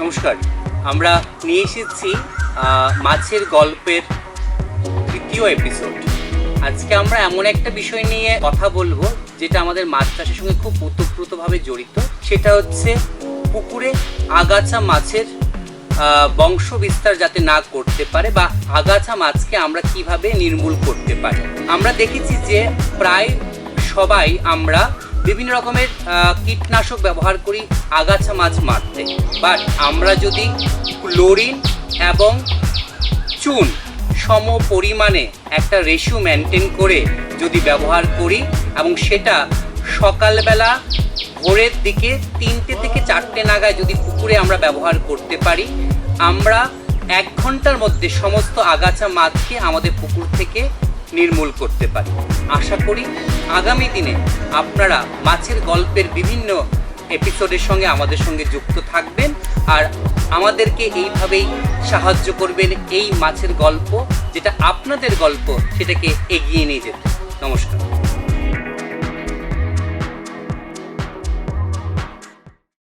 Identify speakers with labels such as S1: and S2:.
S1: নমস্কার, আমরা নিয়ে এসেছি মাছের গল্পের তৃতীয় এপিসোড। আজকে আমরা এমন একটা বিষয় নিয়ে কথা বলবো যেটা আমাদের মাছ চাষের সঙ্গে খুব ওতপ্রোতভাবে জড়িত। সেটা হচ্ছে পুকুরে আগাছা মাছের বংশ বিস্তার যাতে না করতে পারে বা আগাছা মাছকে আমরা কিভাবে নির্মূল করতে পারি। আমরা দেখেছি যে প্রায় সবাই আমরা বিভিন্ন রকমের কীটনাশক ব্যবহার করি আগাছা মাছ মারতে, বাট আমরা যদি ক্লোরিন এবং চুন সম পরিমাণে একটা রেশিও মেনটেন করে যদি ব্যবহার করি এবং সেটা সকালবেলা ভোরের দিকে 3টে থেকে 4টে নাগাদ যদি পুকুরে আমরা ব্যবহার করতে পারি, আমরা 1 ঘন্টার মধ্যে সমস্ত আগাছা মাছকে আমাদের পুকুর থেকে নির্মূল করতে পারি। আশা করি আগামী দিনে আপনারা মাছের গল্পের বিভিন্ন এপিসোডের সঙ্গে আমাদের সঙ্গে যুক্ত থাকবেন আর আমাদেরকে এইভাবেই সাহায্য করবেন এই মাছের গল্প, যেটা আপনাদের গল্প, সেটাকে এগিয়ে নিয়ে যেতে। নমস্কার।